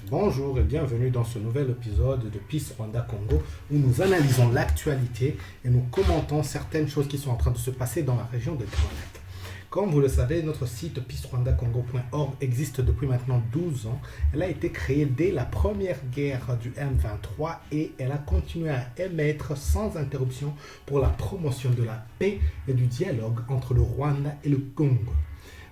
Bonjour et bienvenue dans ce nouvel épisode de Peace Rwanda Congo où nous analysons l'actualité et nous commentons certaines choses qui sont en train de se passer dans la région de Grand Lac. Comme vous le savez, notre site peacerwandacongo.org existe depuis maintenant 12 ans. Elle a été créée dès la première guerre du M23 et elle a continué à émettre sans interruption pour la promotion de la paix et du dialogue entre le Rwanda et le Congo.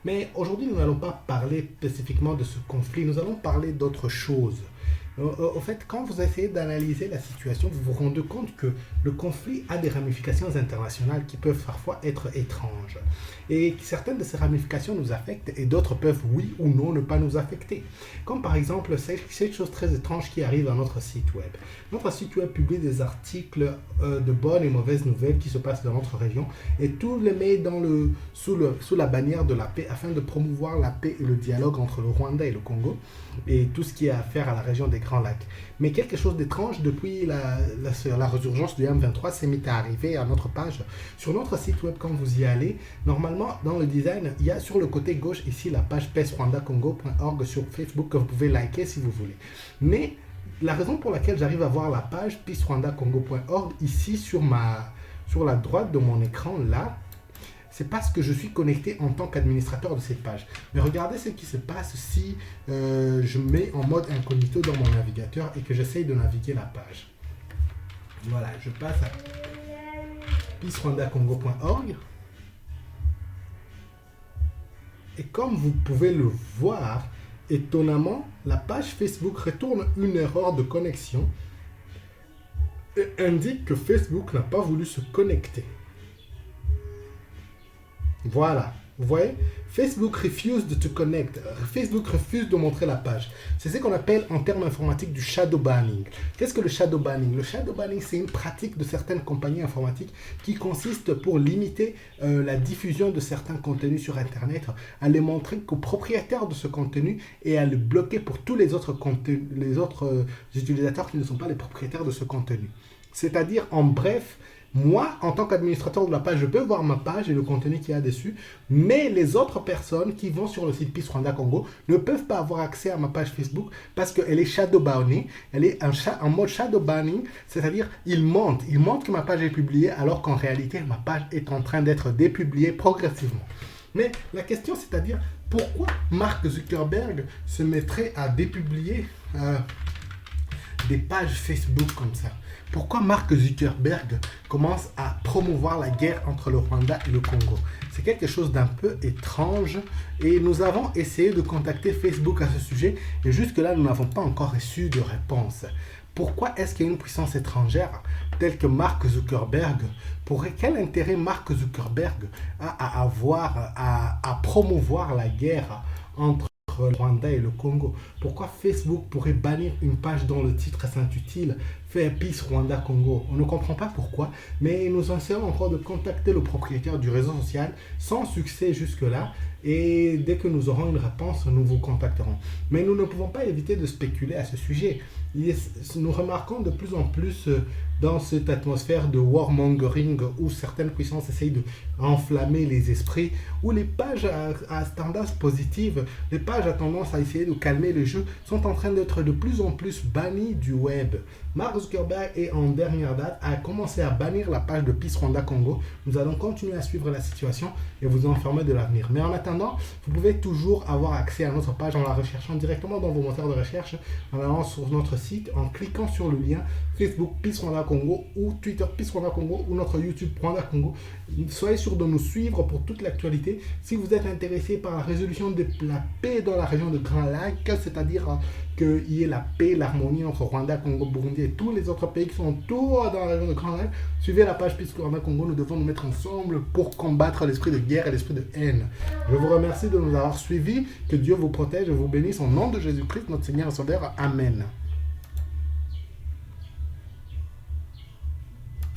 Mais aujourd'hui, nous n'allons pas parler spécifiquement de ce conflit, nous allons parler d'autre chose. Au fait, quand vous essayez d'analyser la situation, vous vous rendez compte que le conflit a des ramifications internationales qui peuvent parfois être étranges. Et certaines de ces ramifications nous affectent et d'autres peuvent, oui ou non, ne pas nous affecter. Comme par exemple, cette chose très étrange qui arrive à notre site web. Notre site web publie des articles de bonnes et mauvaises nouvelles qui se passent dans notre région et tout les met sous la bannière de la paix afin de promouvoir la paix et le dialogue entre le Rwanda et le Congo et tout ce qui a à faire à la région des Grands Lacs. Mais quelque chose d'étrange depuis la résurgence du M23 s'est mis à arriver à notre page. Sur notre site web, quand vous y allez, normalement dans le design, il y a sur le côté gauche ici la page peacerwandacongo.org sur Facebook que vous pouvez liker si vous voulez. Mais la raison pour laquelle j'arrive à voir la page peacerwandacongo.org ici sur la droite de mon écran là, c'est parce que je suis connecté en tant qu'administrateur de cette page. Mais regardez ce qui se passe si je mets en mode incognito dans mon navigateur et que j'essaye de naviguer la page. Voilà, je passe à peacerwandacongo.org. Et comme vous pouvez le voir, étonnamment, la page Facebook retourne une erreur de connexion et indique que Facebook n'a pas voulu se connecter. Voilà, vous voyez, Facebook refused to connect. Facebook refuse de montrer la page. C'est ce qu'on appelle en termes informatiques du shadow banning. Qu'est-ce que le shadow banning? Le shadow banning, c'est une pratique de certaines compagnies informatiques qui consiste pour limiter la diffusion de certains contenus sur Internet, à les montrer qu'aux propriétaires de ce contenu et à le bloquer pour tous les autres utilisateurs qui ne sont pas les propriétaires de ce contenu. C'est-à-dire, en bref, moi, en tant qu'administrateur de la page, je peux voir ma page et le contenu qu'il y a dessus, mais les autres personnes qui vont sur le site Peace Rwanda Congo ne peuvent pas avoir accès à ma page Facebook parce qu'elle est shadow bannée, elle est en mode shadow banning, c'est-à-dire il montre que ma page est publiée alors qu'en réalité ma page est en train d'être dépubliée progressivement. Mais la question, c'est-à-dire pourquoi Mark Zuckerberg se mettrait à dépublier des pages Facebook comme ça? Pourquoi Mark Zuckerberg commence à promouvoir la guerre entre le Rwanda et le Congo? C'est quelque chose d'un peu étrange et nous avons essayé de contacter Facebook à ce sujet et jusque-là, nous n'avons pas encore reçu de réponse. Pourquoi est-ce qu'il y a une puissance étrangère telle que Mark Zuckerberg quel intérêt Mark Zuckerberg a à avoir à promouvoir la guerre entre le Rwanda et le Congo? Pourquoi Facebook pourrait bannir une page dont le titre s'intitule Faire Peace Rwanda Congo? On ne comprend pas pourquoi, mais nous essayons encore de contacter le propriétaire du réseau social sans succès jusque-là. Et dès que nous aurons une réponse, nous vous contacterons. Mais nous ne pouvons pas éviter de spéculer à ce sujet. Nous remarquons de plus en plus dans cette atmosphère de warmongering où certaines puissances essayent d'enflammer les esprits, où les pages à tendance positive, les pages à tendance à essayer de calmer le jeu sont en train d'être de plus en plus bannies du web. Mark Zuckerberg est en dernière date a commencé à bannir la page de Peace Rwanda Congo. Nous allons continuer à suivre la situation et vous informer de l'avenir. Mais en attendant, vous pouvez toujours avoir accès à notre page en la recherchant directement dans vos moteurs de recherche, en allant sur notre site, en cliquant sur le lien Facebook Peace Rwanda Congo ou Twitter Peace Rwanda Congo ou notre YouTube Rwanda Congo. Soyez sûr de nous suivre pour toute l'actualité. Si vous êtes intéressé par la résolution de la paix dans la région de Grand Lac, c'est-à-dire qu'il y ait la paix, l'harmonie entre Rwanda, Congo, Burundi et tous les autres pays qui sont autour dans la région de Grand Lac, suivez la page Peace Rwanda Congo. Nous devons nous mettre ensemble pour combattre l'esprit de guerre et l'esprit de haine. Je vous remercie de nous avoir suivis. Que Dieu vous protège et vous bénisse au nom de Jésus-Christ, notre Seigneur et Sauveur. Amen.